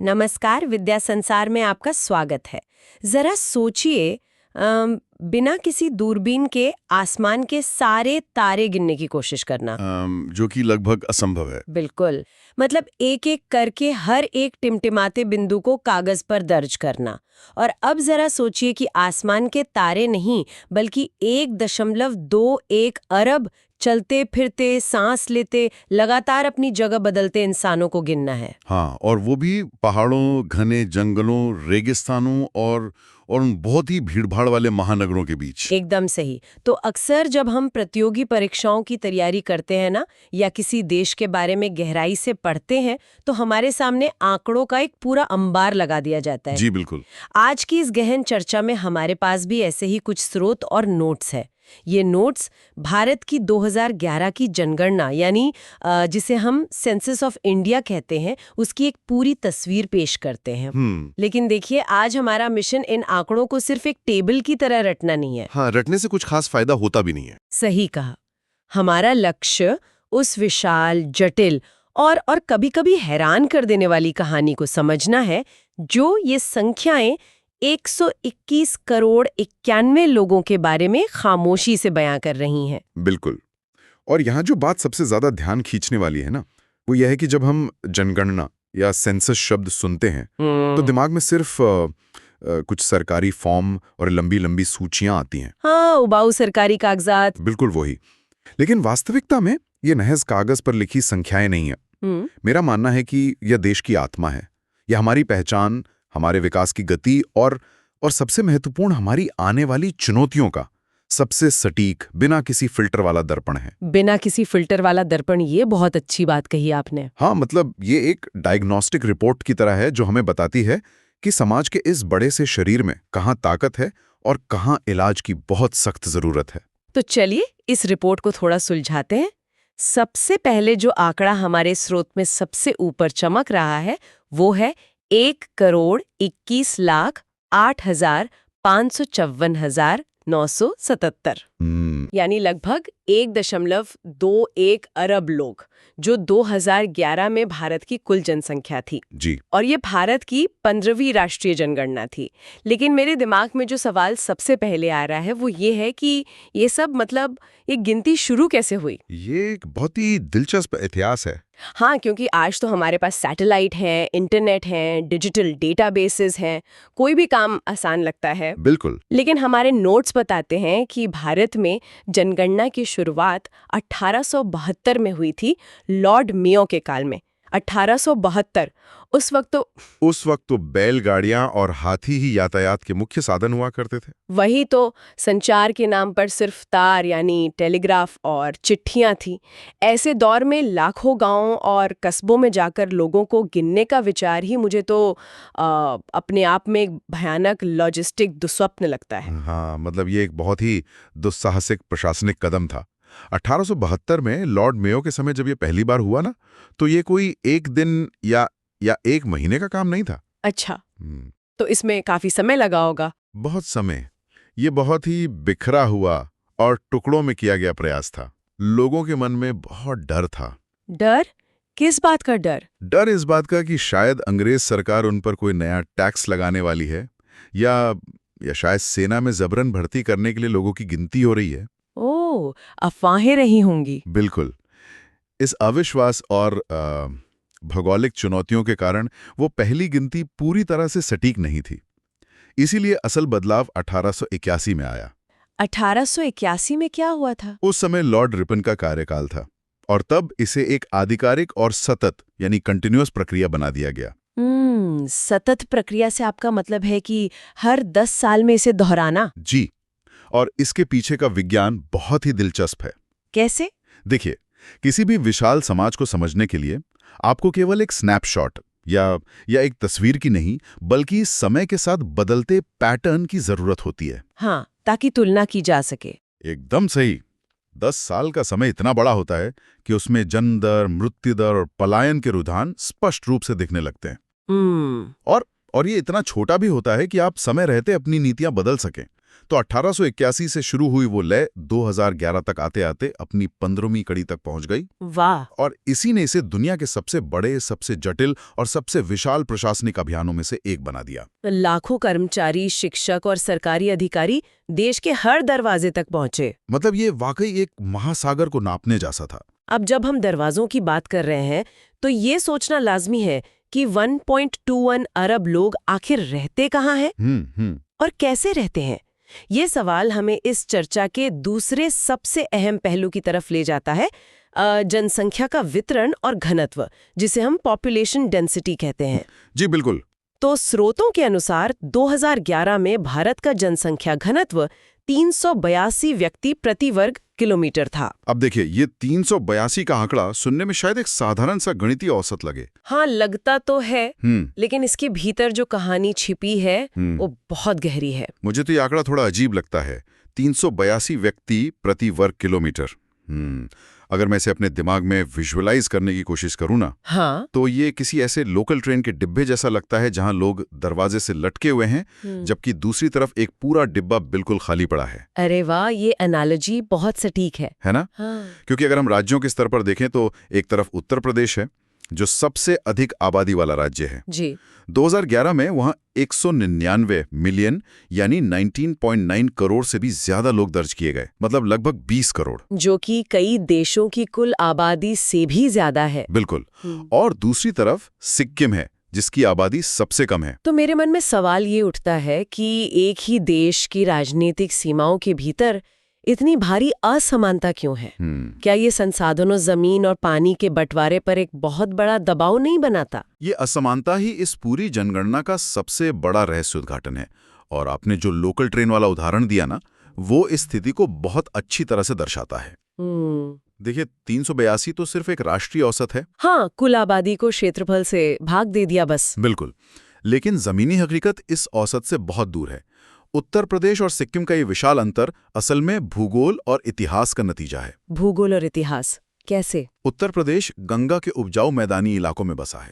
नमस्कार, विद्या संसार में आपका स्वागत है। जरा सोचिए, बिना किसी दूरबीन के आसमान के सारे तारे गिनने की कोशिश करना। जो कि लगभग असंभव है। बिल्कुल। मतलब एक एक करके हर एक टिमटिमाते बिंदु को कागज पर दर्ज करना। और अब जरा सोचिए कि आसमान के तारे नहीं बल्कि 1.21 अरब चलते फिरते, सांस लेते, लगातार अपनी जगह बदलते इंसानों को गिनना है। हाँ, और वो भी पहाड़ों, घने जंगलों, रेगिस्तानों और उन बहुत ही भीड़भाड़ वाले महानगरों के बीच। एकदम सही। तो अक्सर जब हम प्रतियोगी परीक्षाओं की तैयारी करते हैं ना, या किसी देश के बारे में गहराई से पढ़ते हैं, तो हमारे सामने आंकड़ों का एक पूरा अंबार लगा दिया जाता है। जी बिल्कुल। आज की इस गहन चर्चा में हमारे पास भी ऐसे ही कुछ स्रोत और नोट्स है। ये नोट्स भारत की 2011 की जनगणना यानी जिसे हम सेंसस ऑफ इंडिया कहते हैं, उसकी एक पूरी तस्वीर पेश करते हैं। लेकिन देखिए, आज हमारा मिशन इन आंकड़ों को सिर्फ एक टेबल की तरह रटना नहीं है। हाँ, रटने से कुछ खास फायदा होता भी नहीं है। सही कहा। हमारा लक्ष्य उस विशाल, जटिल और कभी-कभी हैरान कर देने वाली कहानी को समझना है, जो ये संख्याएं 121 करोड़ 91 लोगों के बारे में खामोशी से बयां कर रही हैं। बिल्कुल। और यहाँ जो बात सबसे ज्यादा ध्यान खींचने वाली है ना, वो यह है कि जब हम जनगणना या सेंसस शब्द सुनते हैं तो दिमाग में सिर्फ कुछ सरकारी फॉर्म और लंबी लंबी सूचियां आती हैं। हाँ, उबाऊ सरकारी कागजात। बिल्कुल वही। लेकिन वास्तविकता में ये महज कागज पर लिखी संख्याएं नहीं है। मेरा मानना है कि यह देश की आत्मा है। यह हमारी पहचान, हमारे विकास की गति और सबसे महत्वपूर्ण हमारी आने वाली चुनौतियों का सबसे सटीक, बिना किसी फिल्टर वाला दर्पण है। बिना किसी फिल्टर वाला दर्पण, ये बहुत अच्छी बात कही आपने। हाँ, मतलब ये एक डायग्नोस्टिक रिपोर्ट की तरह है जो हमें बताती है कि समाज के इस बड़े से शरीर में कहाँ ताकत है और कहाँ इलाज की बहुत सख्त जरूरत है। तो चलिए इस रिपोर्ट को थोड़ा सुलझाते हैं। सबसे पहले जो आंकड़ा हमारे स्रोत में सबसे ऊपर चमक रहा है, वो है 1,21,08,554,977। यानी लगभग 1.21 अरब लोग, जो 2011 में भारत की कुल जनसंख्या थी। जी। और ये भारत की 15वीं राष्ट्रीय जनगणना थी। लेकिन मेरे दिमाग में जो सवाल सबसे पहले आ रहा है वो ये है कि ये सब ये गिनती शुरू कैसे हुई? ये एक बहुत ही दिलचस्प इतिहास है। हाँ, क्योंकि आज तो हमारे पास सैटेलाइट हैं, इंटरनेट हैं, डिजिटल डेटाबेसेस हैं, कोई भी काम आसान लगता है। बिल्कुल। लेकिन हमारे नोट्स बताते हैं कि भारत में जनगणना की शुरुआत 1872 में हुई थी, लॉर्ड मेयो के काल में। 1872। उस वक्त तो बैलगाड़ियां और हाथी ही यातायात के मुख्य साधन हुआ करते थे। वही तो, संचार के नाम पर सिर्फ तार यानी टेलीग्राफ और चिट्ठियां थी। ऐसे दौर में लाखों गांवों और कस्बों में जाकर लोगों को गिनने का विचार ही मुझे तो अपने आप में एक भयानक लॉजिस्टिक दुस्वप्न लगता है। हाँ, मतलब ये एक बहुत ही दुस्साहसिक प्रशासनिक कदम था। 1872 में लॉर्ड मेयो के समय जब ये पहली बार हुआ ना, तो ये कोई एक दिन या एक महीने का काम नहीं था। अच्छा, तो इसमें काफी समय लगा होगा। बहुत समय। ये बहुत ही बिखरा हुआ और टुकड़ों में किया गया प्रयास था। लोगों के मन में बहुत डर था। डर? किस बात का डर? डर इस बात का कि शायद अंग्रेज सरकार उन पर कोई नया टैक्स लगाने वाली है, या शायद सेना में जबरन भर्ती करने के लिए लोगों की गिनती हो रही है। ओह, अफवाहें रही होंगी। बिल्कुल। इस अविश्वास और भौगोलिक चुनौतियों के कारण वो पहली गिनती पूरी तरह से सटीक नहीं थी। इसीलिए असल बदलाव 1881 में आया। 1881 में क्या हुआ था? उस समय लॉर्ड रिपन का कार्यकाल था और तब इसे एक आधिकारिक और सतत यानी कंटिन्यूअस प्रक्रिया बना दिया गया। सतत प्रक्रिया से आपका मतलब है कि हर 10 साल में इसे दोहराना? जी। और इसके पीछे का विज्ञान बहुत ही दिलचस्प है। कैसे? देखिए, किसी भी विशाल समाज को समझने के लिए आपको केवल एक स्नैपशॉट या एक तस्वीर की नहीं, बल्कि समय के साथ बदलते पैटर्न की जरूरत होती है। हाँ, ताकि तुलना की जा सके। एकदम सही। 10 साल का समय इतना बड़ा होता है कि उसमें जन्म दर, मृत्यु दर और पलायन के रुझान स्पष्ट रूप से दिखने लगते हैं। और ये इतना छोटा भी होता है कि आप समय रहते अपनी नीतियां बदल सकें। तो 1881 से शुरू हुई वो लय 2011 तक आते आते अपनी 15वीं कड़ी तक पहुंच गई। वाह। और इसी ने इसे दुनिया के सबसे बड़े, सबसे जटिल और सबसे विशाल प्रशासनिक अभियानों में से एक बना दिया। लाखों कर्मचारी, शिक्षक और सरकारी अधिकारी देश के हर दरवाजे तक पहुंचे। मतलब ये वाकई एक महासागर को नापने जैसा था। अब जब हम दरवाजों की बात कर रहे हैं तो ये सोचना लाजमी है कि 1.21 अरब लोग आखिर रहते कहाँ हैं और कैसे रहते हैं। ये सवाल हमें इस चर्चा के दूसरे सबसे अहम पहलू की तरफ ले जाता है, जनसंख्या का वितरण और घनत्व, जिसे हम पॉपुलेशन डेंसिटी कहते हैं। जी बिल्कुल। तो स्रोतों के अनुसार 2011 में भारत का जनसंख्या घनत्व 382 व्यक्ति प्रति वर्ग किलोमीटर था। अब देखिए, ये 382 का आंकड़ा सुनने में शायद एक साधारण सा गणितीय औसत लगे। हाँ, लगता तो है, लेकिन इसके भीतर जो कहानी छिपी है वो बहुत गहरी है। मुझे तो ये आंकड़ा थोड़ा अजीब लगता है, 382 व्यक्ति प्रति वर्ग किलोमीटर। अगर मैं इसे अपने दिमाग में विजुअलाइज करने की कोशिश करूँ ना, हाँ, तो ये किसी ऐसे लोकल ट्रेन के डिब्बे जैसा लगता है जहां लोग दरवाजे से लटके हुए हैं, जबकि दूसरी तरफ एक पूरा डिब्बा बिल्कुल खाली पड़ा है। अरे वाह, ये एनालॉजी बहुत सटीक है ना? हाँ। क्योंकि अगर हम राज्यों के स्तर पर देखें तो एक तरफ उत्तर प्रदेश है, जो सबसे अधिक आबादी वाला राज्य है जी। 2011 में वहां 199 मिलियन यानी 19.9 करोड़ से भी ज्यादा लोग दर्ज किए गए, मतलब लगभग 20 करोड़, जो कि कई देशों की कुल आबादी से भी ज्यादा है। बिल्कुल। और दूसरी तरफ सिक्किम है, जिसकी आबादी सबसे कम है। तो मेरे मन में सवाल ये उठता है कि एक ही देश की राजनीतिक सीमाओं के भीतर इतनी भारी असमानता क्यों है? क्या ये संसाधनों, जमीन और पानी के बंटवारे पर एक बहुत बड़ा दबाव नहीं बनाता? ये असमानता ही इस पूरी जनगणना का सबसे बड़ा रहस्य उद्घाटन है। और आपने जो लोकल ट्रेन वाला उदाहरण दिया ना, वो इस स्थिति को बहुत अच्छी तरह से दर्शाता है। देखिए, 382 तो सिर्फ एक राष्ट्रीय औसत है। हाँ, कुल आबादी को क्षेत्रफल से भाग दे दिया बस। बिल्कुल। लेकिन जमीनी हकीकत इस औसत से बहुत दूर है। उत्तर प्रदेश और सिक्किम का ये विशाल अंतर असल में भूगोल और इतिहास का नतीजा है। भूगोल और इतिहास कैसे? उत्तर प्रदेश गंगा के उपजाऊ मैदानी इलाकों में बसा है।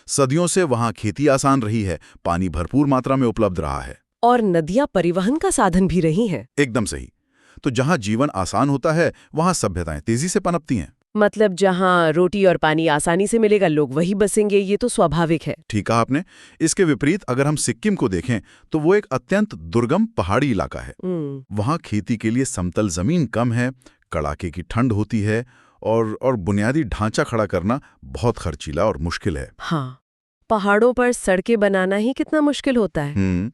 सदियों से वहां खेती आसान रही है, पानी भरपूर मात्रा में उपलब्ध रहा है, और नदियां परिवहन का साधन भी रही हैं। एकदम सही। तो जहां जीवन आसान होता है, वहां सभ्यताएं तेजी से पनपती हैं। मतलब जहां रोटी और पानी आसानी से मिलेगा, लोग वही बसेंगे, ये तो स्वाभाविक है। ठीक कहा आपने। इसके विपरीत अगर हम सिक्किम को देखें तो वो एक अत्यंत दुर्गम पहाड़ी इलाका है। वहां खेती के लिए समतल जमीन कम है, कड़ाके की ठंड होती है और बुनियादी ढांचा खड़ा करना बहुत खर्चीला और मुश्किल है। हाँ, पहाड़ों पर सड़कें बनाना ही कितना मुश्किल होता है।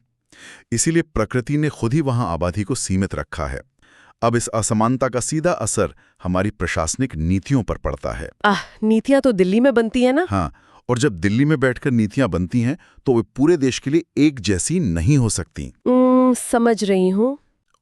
इसीलिए प्रकृति ने खुद ही वहां आबादी को सीमित रखा है। अब इस असमानता का सीधा असर हमारी प्रशासनिक नीतियों पर पड़ता है। नीतियां तो दिल्ली में बनती है ना? हाँ, और जब दिल्ली में बैठकर नीतियां बनती हैं तो वे पूरे देश के लिए एक जैसी नहीं हो सकती। समझ रही हूँ।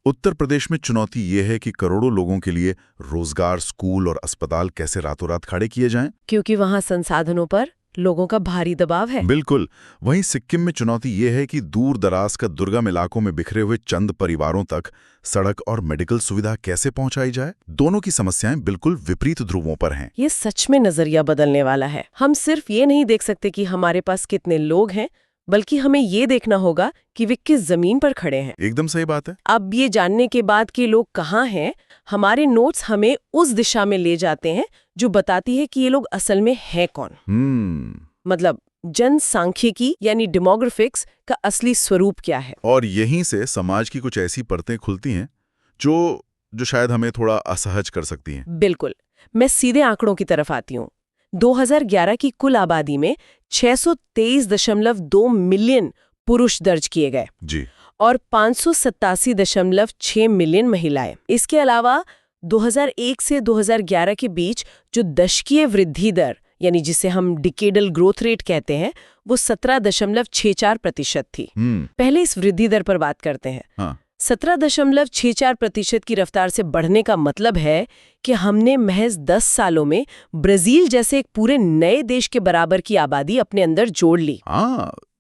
उत्तर प्रदेश में चुनौती ये है कि करोड़ों लोगों के लिए रोजगार, स्कूल और अस्पताल कैसे रातों रात खड़े किए जाएं, क्योंकि वहां संसाधनों पर लोगों का भारी दबाव है। बिल्कुल। वहीं सिक्किम में चुनौती ये है कि दूर दराज का दुर्गम इलाकों में बिखरे हुए चंद परिवारों तक सड़क और मेडिकल सुविधा कैसे पहुंचाई जाए। दोनों की समस्याएं बिल्कुल विपरीत ध्रुवों पर हैं। ये सच में नजरिया बदलने वाला है। हम सिर्फ ये नहीं देख सकते कि हमारे पास कितने लोग हैं, बल्कि हमें ये देखना होगा कि वे किस जमीन पर खड़े हैं। एकदम सही बात है। अब ये जानने के बाद कि लोग कहाँ हैं, हमारे नोट्स हमें उस दिशा में ले जाते हैं जो बताती है कि ये लोग असल में हैं कौन। मतलब जनसांख्यिकी यानी डेमोग्राफिक्स का असली स्वरूप क्या है। और यहीं से समाज की कुछ ऐसी परतें खुलती हैं जो शायद हमें थोड़ा असहज कर सकती हैं। बिल्कुल। मैं सीधे आंकड़ों की तरफ आती हूँ। 2011 की कुल आबादी में 623.2 मिलियन पुरुष दर्ज किए गए जी, और 587.6 मिलियन महिलाएं। इसके अलावा 2001 से 2011 के बीच जो दशकीय वृद्धि दर यानी जिसे हम डिकेडल ग्रोथ रेट कहते हैं, वो 17.64% थी। पहले इस वृद्धि दर पर बात करते हैं। हाँ। 17.64% की रफ्तार से बढ़ने का मतलब है कि हमने महज 10 सालों में ब्राजील जैसे एक पूरे नए देश के बराबर की आबादी अपने अंदर जोड़ ली।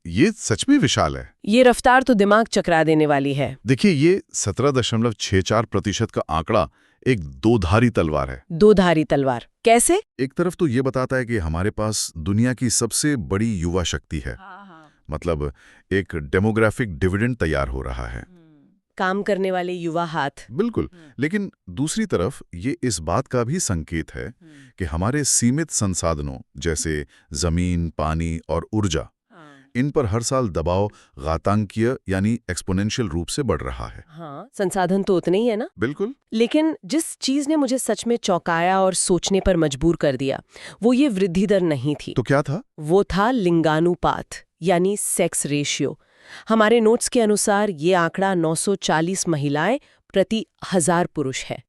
ये सच में विशाल है। ये रफ्तार तो दिमाग चकरा देने वाली है। देखिए, ये 17.64% का आंकड़ा एक दोधारी तलवार है। दोधारी तलवार कैसे? एक तरफ तो ये बताता है कि हमारे पास दुनिया की सबसे बड़ी युवा शक्ति है। मतलब एक डेमोग्राफिक डिविडेंड तैयार हो रहा है। काम करने वाले युवा हाथ। बिल्कुल। लेकिन दूसरी तरफ ये इस बात का भी संकेत है कि हमारे सीमित संसाधनों जैसे जमीन, पानी और ऊर्जा, इन पर हर साल दबाव घातांकीय यानी एक्सपोनेंशियल रूप से बढ़ रहा है। हाँ, संसाधन तो उतने ही है ना। बिल्कुल। लेकिन जिस चीज ने मुझे सच में चौंकाया और सोचने पर मजबूर कर दिया, वो ये वृद्धि दर नहीं थी। तो क्या था? वो था लिंगानुपात यानी सेक्स रेशियो। हमारे नोट्स के अनुसार ये आंकड़ा 940 महिलाएं प्रति 1000 पुरुष है।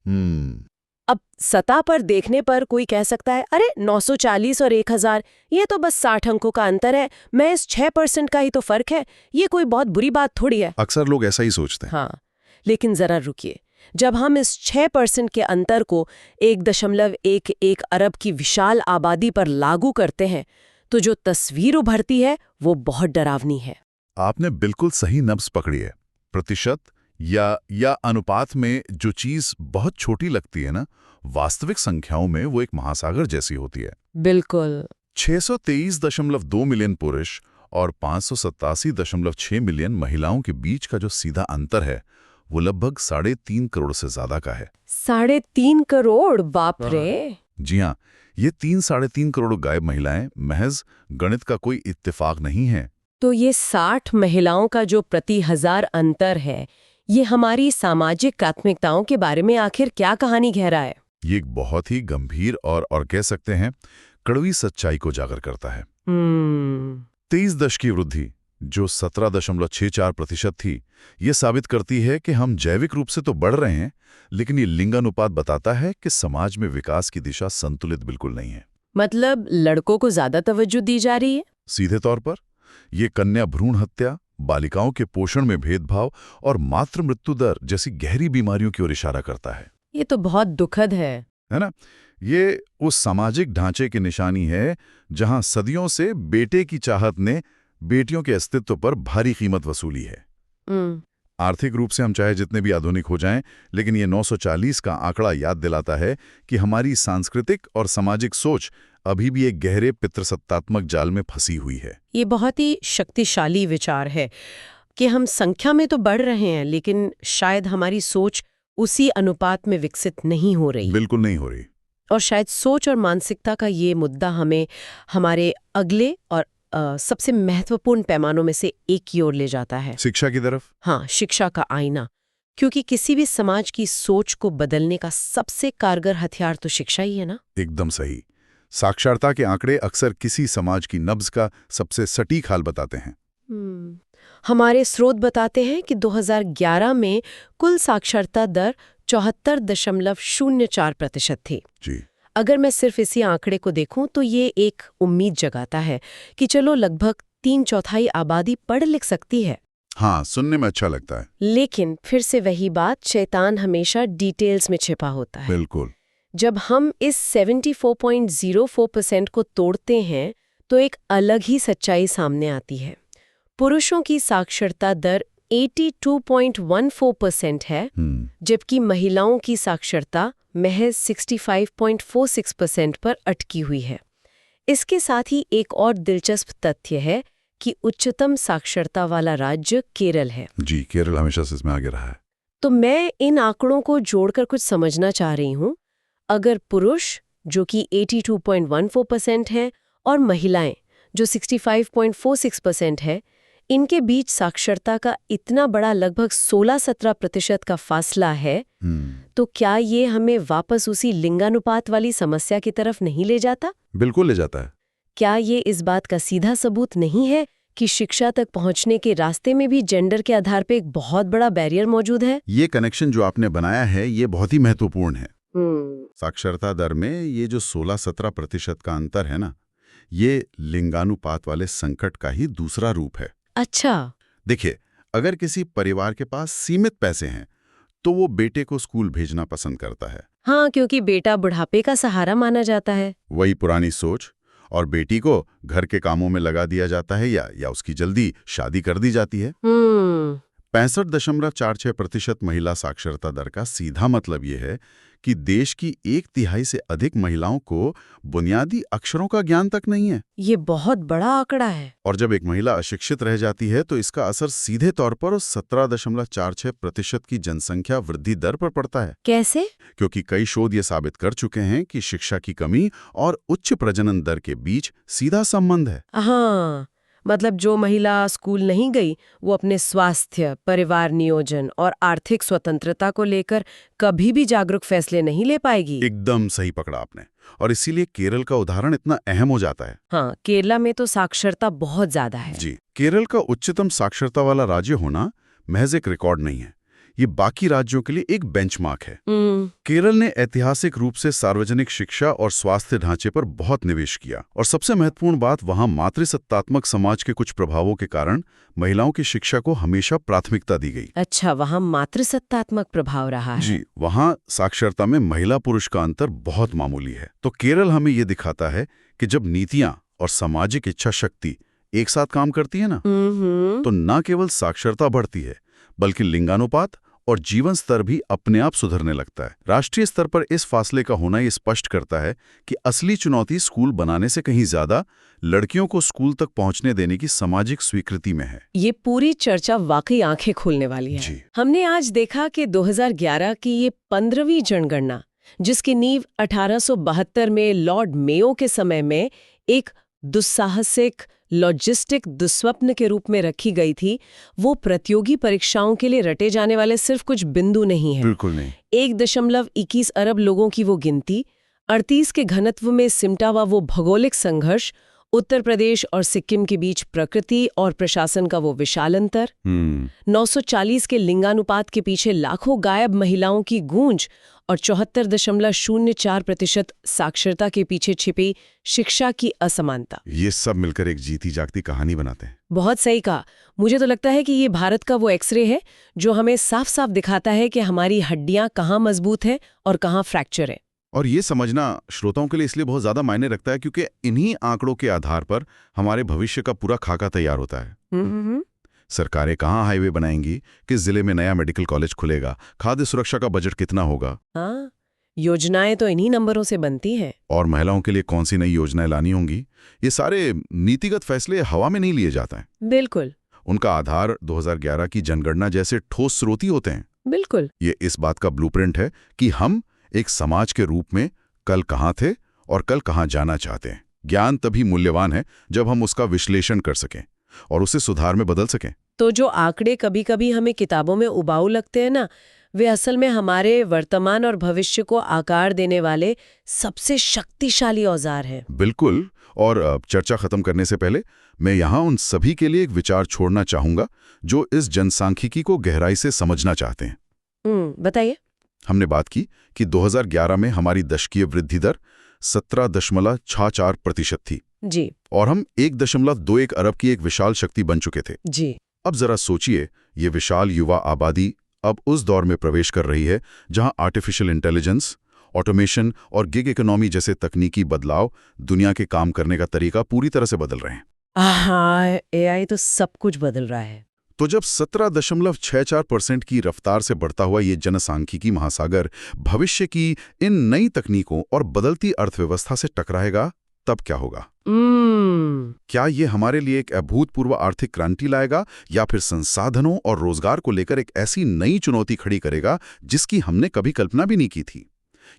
अब सतह पर देखने पर कोई कह सकता है, अरे 940 और 1000, ये तो बस 60 अंकों का अंतर है, मैं इस 6% का ही तो फर्क है, ये कोई बहुत बुरी बात थोड़ी है। अक्सर लोग ऐसा ही सोचते हैं। हाँ, लेकिन जरा रुकिए। जब हम इस 6% के अंतर को 1.11 अरब की विशाल आबादी पर लागू करते हैं, तो जो तस्वीर उभरती है वो बहुत डरावनी है। आपने बिल्कुल सही नब्ज पकड़ी है। प्रतिशत या अनुपात में जो चीज बहुत छोटी लगती है ना, वास्तविक संख्याओं में वो एक महासागर जैसी होती है। बिल्कुल। 623.2 मिलियन पुरुष और 587.6 मिलियन महिलाओं के बीच का जो सीधा अंतर है, वो लगभग 3.5 करोड़ से ज्यादा का है। 3.5 करोड़? बाप रे। जी हाँ, ये 3-3.5 करोड़ गायब महिलाएं महज गणित का कोई इत्तेफाक नहीं है। तो ये 60 महिलाओं का जो प्रति 1000 अंतर है, ये हमारी सामाजिक प्राथमिकताओं के बारे में आखिर क्या कहानी कह रहा है? ये एक बहुत ही गंभीर और कह सकते हैं कड़वी सच्चाई को जागर करता है। 23 दशक की वृद्धि जो 17.64% थी, ये साबित करती है कि हम जैविक रूप से तो बढ़ रहे हैं, लेकिन ये लिंगानुपात बताता है कि समाज में विकास की दिशा संतुलित बिल्कुल नहीं है। मतलब लड़कों को ज्यादा तवज्जो दी जा रही है? सीधे तौर पर ये कन्या भ्रूण हत्या, बालिकाओं के पोषण में भेदभाव और मातृ मृत्यु दर जैसी गहरी बीमारियों की ओर इशारा करता है। ये तो बहुत दुखद है ना? ये उस सामाजिक ढांचे की निशानी है जहां सदियों से बेटे की चाहत ने बेटियों के अस्तित्व पर भारी कीमत वसूली है। आर्थिक रूप से हम चाहे जितने भी आधुनिक हो जाएं, लेकिन ये 940 का आंकड़ा याद दिलाता है कि हमारी सांस्कृतिक और सामाजिक सोच अभी भी एक गहरे पितृसत्तात्मक जाल में फंसी हुई है। ये बहुत ही शक्तिशाली विचार है कि हम संख्या में तो बढ़ रहे हैं, लेकिन शायद हमारी सोच उसी अनुपात में विकसित नहीं हो रही। बिल्कुल नहीं हो रही। और शायद सोच और मानसिकता का ये मुद्दा हमें हमारे अगले और सबसे महत्वपूर्ण पैमानों में से एक की ओर ले जाता है, शिक्षा की तरफ। हाँ, शिक्षा का आईना। क्योंकि किसी भी समाज की सोच को बदलने का सबसे कारगर हथियार तो शिक्षा ही है ना। एकदम सही। साक्षरता के आंकड़े अक्सर किसी समाज की नब्ज का सबसे सटीक हाल बताते हैं। हमारे स्रोत बताते हैं कि 2011 में कुल साक्षरता दर 74.04% थी। जी। अगर मैं सिर्फ इसी आंकड़े को देखूं तो ये एक उम्मीद जगाता है कि चलो लगभग 3/4 आबादी पढ़ लिख सकती है। हाँ, सुनने में अच्छा लगता है। लेकिन फिर से वही बात, शैतान हमेशा डिटेल्स में छिपा होता है। बिल्कुल। जब हम इस 74.04% को तोड़ते हैं तो एक अलग ही सच्चाई सामने आती है। पुरुषों की साक्षरता दर 82.14% है, जबकि महिलाओं की साक्षरता महज 65.46% पर अटकी हुई है। इसके साथ ही एक और दिलचस्प तथ्य है कि उच्चतम साक्षरता वाला राज्य केरल है। जी, केरल हमेशा से इसमें आगे रहा है। तो मैं इन आंकड़ों को जोड़कर कुछ समझना चाह रही हूँ। अगर पुरुष जो कि 82.14% हैं और महिलाएं जो 65.46% है, इनके बीच साक्षरता का इतना बड़ा लगभग 16-17% का फासला है, तो क्या ये हमें वापस उसी लिंगानुपात वाली समस्या की तरफ नहीं ले जाता? बिल्कुल ले जाता है। क्या ये इस बात का सीधा सबूत नहीं है कि शिक्षा तक पहुंचने के रास्ते में भी जेंडर के आधार पर एक बहुत बड़ा बैरियर मौजूद है? ये कनेक्शन जो आपने बनाया है, ये बहुत ही महत्वपूर्ण है। साक्षरता दर में ये जो 16-17% का अंतर है ना, ये लिंगानुपात वाले संकट का ही दूसरा रूप है। अच्छा। देखिए, अगर किसी परिवार के पास सीमित पैसे हैं तो वो बेटे को स्कूल भेजना पसंद करता है। हाँ, क्योंकि बेटा बुढ़ापे का सहारा माना जाता है। वही पुरानी सोच। और बेटी को घर के कामों में लगा दिया जाता है या उसकी जल्दी शादी कर दी जाती है। 65.46% महिला साक्षरता दर का सीधा मतलब ये है कि देश की 1/3 से अधिक महिलाओं को बुनियादी अक्षरों का ज्ञान तक नहीं है। ये बहुत बड़ा आंकड़ा है। और जब एक महिला अशिक्षित रह जाती है तो इसका असर सीधे तौर पर उस 17.46% की जनसंख्या वृद्धि दर पर पड़ता है। कैसे? क्योंकि कई शोध ये साबित कर चुके हैं कि शिक्षा की कमी और उच्च प्रजनन दर के बीच सीधा संबंध है। हाँ, मतलब जो महिला स्कूल नहीं गई वो अपने स्वास्थ्य, परिवार नियोजन और आर्थिक स्वतंत्रता को लेकर कभी भी जागरूक फैसले नहीं ले पाएगी। एकदम सही पकड़ा आपने। और इसीलिए केरल का उदाहरण इतना अहम हो जाता है। हाँ, केरला में तो साक्षरता बहुत ज्यादा है। जी, केरल का उच्चतम साक्षरता वाला राज्य होना महज एक रिकॉर्ड नहीं है, ये बाकी राज्यों के लिए एक बेंचमार्क है। केरल ने ऐतिहासिक रूप से सार्वजनिक शिक्षा और स्वास्थ्य ढांचे पर बहुत निवेश किया, और सबसे महत्वपूर्ण बात, वहां मातृसत्तात्मक समाज के कुछ प्रभावों के कारण महिलाओं की शिक्षा को हमेशा प्राथमिकता दी गई। अच्छा, वहाँ मातृसत्तात्मक प्रभाव रहा है। जी, वहां साक्षरता में महिला पुरुष का अंतर बहुत मामूली है। तो केरल हमें ये दिखाता है कि जब नीतियां और सामाजिक इच्छा शक्ति एक साथ काम करती है ना, तो न केवल साक्षरता बढ़ती है बल्कि लिंगानुपात और जीवन स्तर भी अपने आप सुधरने लगता है। राष्ट्रीय स्तर पर इस फासले का होना ये स्पष्ट करता है कि असली चुनौती स्कूल बनाने से कहीं ज्यादा लड़कियों को स्कूल तक पहुंचने देने की सामाजिक स्वीकृति में है। ये पूरी चर्चा वाकई आंखें खोलने वाली है। जी। हमने आज देखा कि 2011 की ये 15वीं जनगणना, जिसकी नींव 1872 में लॉर्ड मेयो के समय में एक दुस्साहसिक लॉजिस्टिक दुस्वप्न के रूप में रखी गई थी, वो प्रतियोगी परीक्षाओं के लिए रटे जाने वाले सिर्फ कुछ बिंदु नहीं है। बिल्कुल नहीं। 1.21 अरब लोगों की वो गिनती, 38 के घनत्व में सिमटा हुआ वो भौगोलिक संघर्ष, उत्तर प्रदेश और सिक्किम के बीच प्रकृति और प्रशासन का वो विशाल अंतर, 940 के लिंगानुपात के पीछे लाखों गायब महिलाओं की गूंज और 74.04% साक्षरता के पीछे छिपी शिक्षा की असमानता। ये सब मिलकर एक जीती जागती कहानी बनाते हैं। बहुत सही कहा। मुझे तो लगता है कि ये भारत का वो एक्सरे है जो हमें साफ साफ दिखाता है कि हमारी हड्डियां कहाँ मजबूत है और कहाँ फ्रैक्चर है। और ये समझना श्रोताओं के लिए इसलिए बहुत ज्यादा मायने रखता है क्योंकि इन्हीं आंकड़ों के आधार पर हमारे भविष्य का पूरा खाका तैयार होता है। सरकारें कहाँ हाईवे बनाएंगी, किस जिले में नया मेडिकल कॉलेज खुलेगा, खाद्य सुरक्षा का बजट कितना होगा। हाँ, योजनाएं तो इन्हीं नंबरों से बनती हैं। और महिलाओं के लिए कौन सी नई योजनाएं लानी होंगी, ये सारे नीतिगत फैसले हवा में नहीं लिए जाते हैं। बिल्कुल। उनका आधार 2011 की जनगणना जैसे ठोस स्रोत होते हैं। बिल्कुल। ये इस बात का ब्लूप्रिंट है कि हम एक समाज के रूप में कल कहाँ थे और कल कहाँ जाना चाहते हैं। ज्ञान तभी मूल्यवान है जब हम उसका विश्लेषण कर सकें और उसे सुधार में बदल सकें। तो जो आंकड़े कभी कभी हमें किताबों में उबाऊ लगते हैं ना, वे असल में हमारे वर्तमान और भविष्य को आकार देने वाले सबसे शक्तिशाली औजार हैं। बिल्कुल। और चर्चा खत्म करने से पहले मैं यहाँ उन सभी के लिए एक विचार छोड़ना चाहूंगा जो इस जनसांख्यिकी को गहराई से समझना चाहते हैं। बताइए। हमने बात की कि 2011 में हमारी दशकीय वृद्धि दर 17.64% थी। जी। और हम 1.21 अरब की एक विशाल शक्ति बन चुके थे। जी। अब जरा सोचिए, ये विशाल युवा आबादी अब उस दौर में प्रवेश कर रही है जहां आर्टिफिशियल इंटेलिजेंस, ऑटोमेशन और गिग इकोनॉमी जैसे तकनीकी बदलाव दुनिया के काम करने का तरीका पूरी तरह से बदल रहे हैं। हाँ, AI तो सब कुछ बदल रहा है। तो जब 17.64% की रफ्तार से बढ़ता हुआ ये जनसांख्यिकी महासागर भविष्य की इन नई तकनीकों और बदलती अर्थव्यवस्था से टकराएगा, तब क्या होगा? क्या ये हमारे लिए एक अभूतपूर्व आर्थिक क्रांति लाएगा या फिर संसाधनों और रोजगार को लेकर एक ऐसी नई चुनौती खड़ी करेगा जिसकी हमने कभी कल्पना भी नहीं की थी?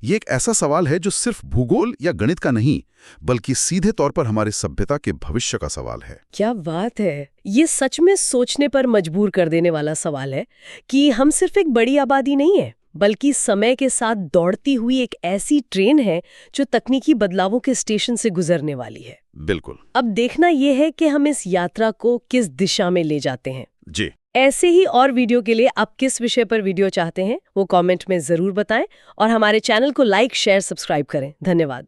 ये एक ऐसा सवाल है जो सिर्फ भूगोल या गणित का नहीं, बल्कि सीधे तौर पर हमारे सभ्यता के भविष्य का सवाल है। क्या बात है! ये सच में सोचने पर मजबूर कर देने वाला सवाल है कि हम सिर्फ एक बड़ी आबादी नहीं है, बल्कि समय के साथ दौड़ती हुई एक ऐसी ट्रेन है जो तकनीकी बदलावों के स्टेशन से गुजरने वाली है। बिल्कुल। अब देखना यह है कि हम इस यात्रा को किस दिशा में ले जाते हैं। जी। ऐसे ही और वीडियो के लिए आप किस विषय पर वीडियो चाहते हैं वो कमेंट में जरूर बताएं और हमारे चैनल को लाइक, शेयर, सब्सक्राइब करें। धन्यवाद।